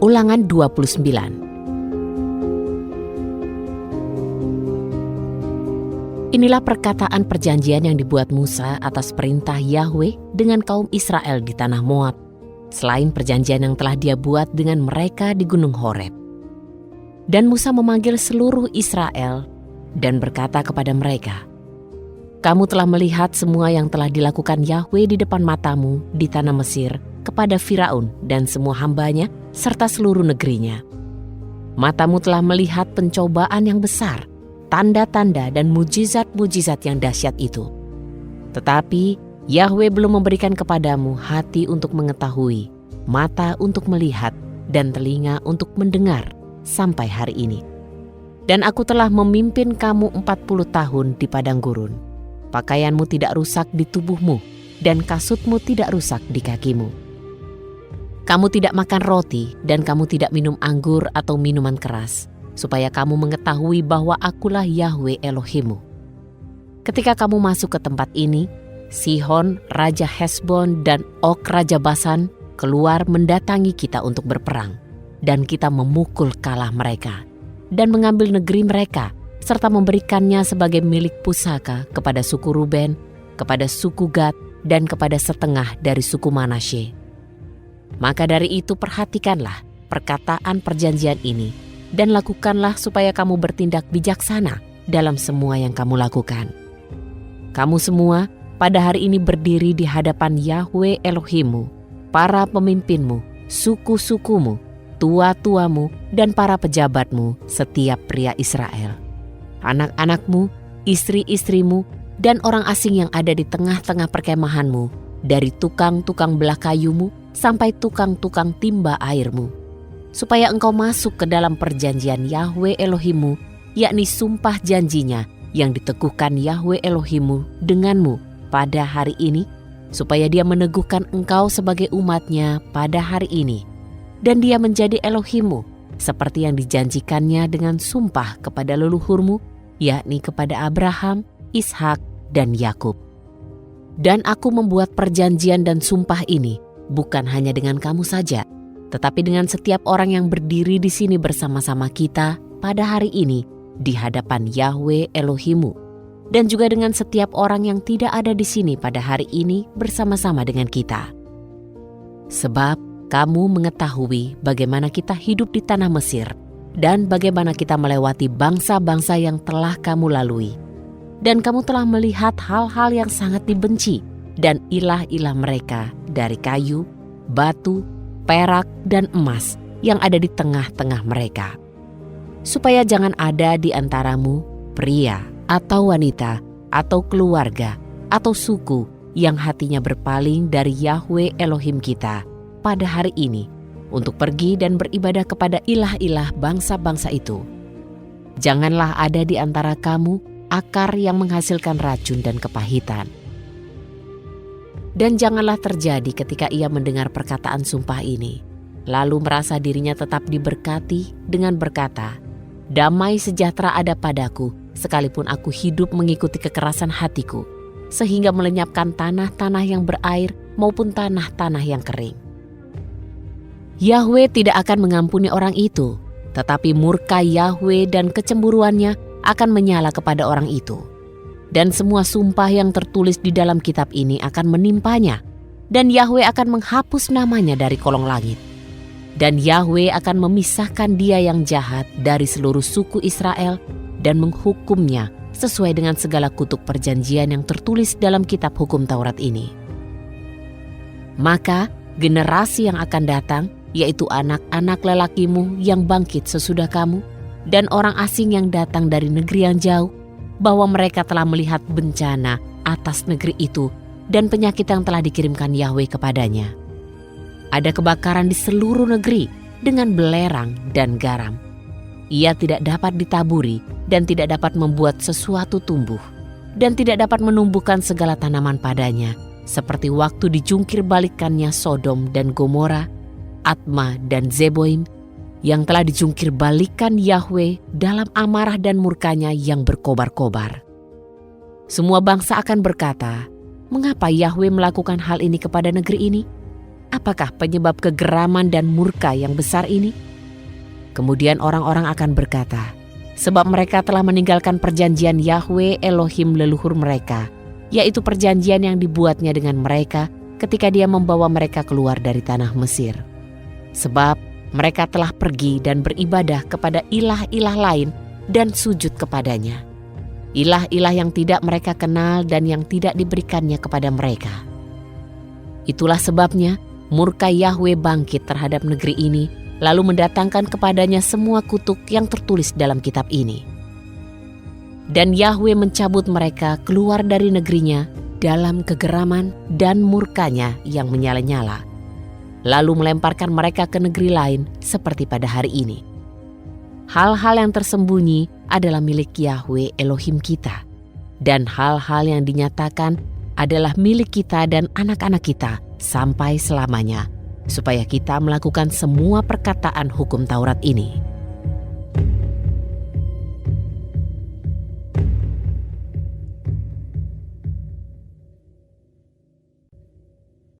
Ulangan 29. Inilah perkataan perjanjian yang dibuat Musa atas perintah Yahwe dengan kaum Israel di tanah Moab, selain perjanjian yang telah dia buat dengan mereka di Gunung Horeb. Dan Musa memanggil seluruh Israel dan berkata kepada mereka, "Kamu telah melihat semua yang telah dilakukan Yahwe di depan matamu di tanah Mesir kepada Firaun dan semua hambanya serta seluruh negerinya. Matamu telah melihat pencobaan yang besar, tanda-tanda dan mujizat-mujizat yang dahsyat itu. Tetapi Yahwe belum memberikan kepadamu hati untuk mengetahui, mata untuk melihat, dan telinga untuk mendengar sampai hari ini. Dan aku telah memimpin kamu 40 tahun di padang gurun. Pakaianmu tidak rusak di tubuhmu, dan kasutmu tidak rusak di kakimu. Kamu tidak makan roti, dan kamu tidak minum anggur atau minuman keras, supaya kamu mengetahui bahwa akulah Yahwe Elohimmu. Ketika kamu masuk ke tempat ini, Sihon, Raja Hesbon, dan Og, Raja Basan, keluar mendatangi kita untuk berperang, dan kita memukul kalah mereka, dan mengambil negeri mereka, serta memberikannya sebagai milik pusaka kepada suku Ruben, kepada suku Gad, dan kepada setengah dari suku Manasye. Maka dari itu perhatikanlah perkataan perjanjian ini, dan lakukanlah supaya kamu bertindak bijaksana dalam semua yang kamu lakukan. Kamu semua pada hari ini berdiri di hadapan Yahwe Elohimmu, para pemimpinmu, suku-sukumu, tua-tuamu, dan para pejabatmu, setiap pria Israel, anak-anakmu, istri-istrimu, dan orang asing yang ada di tengah-tengah perkemahanmu, dari tukang-tukang belah kayumu sampai tukang-tukang timba airmu, supaya engkau masuk ke dalam perjanjian Yahwe Elohimmu, yakni sumpah janjinya yang diteguhkan Yahwe Elohimmu denganmu pada hari ini, supaya dia meneguhkan engkau sebagai umatnya pada hari ini, dan dia menjadi Elohimmu, seperti yang dijanjikannya dengan sumpah kepada leluhurmu, yakni kepada Abraham, Ishak, dan Yakub. Dan aku membuat perjanjian dan sumpah ini bukan hanya dengan kamu saja, tetapi dengan setiap orang yang berdiri di sini bersama-sama kita pada hari ini di hadapan Yahwe Elohimmu, dan juga dengan setiap orang yang tidak ada di sini pada hari ini bersama-sama dengan kita. Sebab kamu mengetahui bagaimana kita hidup di tanah Mesir, dan bagaimana kita melewati bangsa-bangsa yang telah kamu lalui. Dan kamu telah melihat hal-hal yang sangat dibenci, dan ilah-ilah mereka dari kayu, batu, perak, dan emas yang ada di tengah-tengah mereka. Supaya jangan ada di antaramu pria atau wanita atau keluarga atau suku yang hatinya berpaling dari Yahwe Elohim kita pada hari ini untuk pergi dan beribadah kepada ilah-ilah bangsa-bangsa itu. Janganlah ada di antara kamu akar yang menghasilkan racun dan kepahitan. Dan janganlah terjadi ketika ia mendengar perkataan sumpah ini, lalu merasa dirinya tetap diberkati dengan berkata, "Damai sejahtera ada padaku, sekalipun aku hidup mengikuti kekerasan hatiku, sehingga melenyapkan tanah-tanah yang berair maupun tanah-tanah yang kering." Yahwe tidak akan mengampuni orang itu, tetapi murka Yahwe dan kecemburuannya akan menyala kepada orang itu. Dan semua sumpah yang tertulis di dalam kitab ini akan menimpanya, dan Yahwe akan menghapus namanya dari kolong langit. Dan Yahwe akan memisahkan dia yang jahat dari seluruh suku Israel dan menghukumnya sesuai dengan segala kutuk perjanjian yang tertulis dalam kitab hukum Taurat ini. Maka generasi yang akan datang, yaitu anak-anak lelakimu yang bangkit sesudah kamu, dan orang asing yang datang dari negeri yang jauh, bahwa mereka telah melihat bencana atas negeri itu dan penyakit yang telah dikirimkan Yahwe kepadanya. Ada kebakaran di seluruh negeri dengan belerang dan garam. Ia tidak dapat ditaburi dan tidak dapat membuat sesuatu tumbuh, dan tidak dapat menumbuhkan segala tanaman padanya, seperti waktu dijungkir balikannya Sodom dan Gomora, Atma dan Zeboim, yang telah dijungkir balikan Yahwe dalam amarah dan murkanya yang berkobar-kobar. Semua bangsa akan berkata, "Mengapa Yahwe melakukan hal ini kepada negeri ini?" Apakah penyebab kegeraman dan murka yang besar ini? Kemudian orang-orang akan berkata, sebab mereka telah meninggalkan perjanjian Yahwe Elohim leluhur mereka, yaitu perjanjian yang dibuatnya dengan mereka ketika Dia membawa mereka keluar dari tanah Mesir. Sebab mereka telah pergi dan beribadah kepada ilah-ilah lain dan sujud kepadanya. Ilah-ilah yang tidak mereka kenal dan yang tidak diberikannya kepada mereka. Itulah sebabnya murka Yahwe bangkit terhadap negeri ini, lalu mendatangkan kepadanya semua kutuk yang tertulis dalam kitab ini. Dan Yahwe mencabut mereka keluar dari negerinya dalam kegeraman dan murkanya yang menyala-nyala, lalu melemparkan mereka ke negeri lain seperti pada hari ini. Hal-hal yang tersembunyi adalah milik Yahwe Elohim kita, dan hal-hal yang dinyatakan adalah milik kita dan anak-anak kita sampai selamanya, supaya kita melakukan semua perkataan hukum Taurat ini.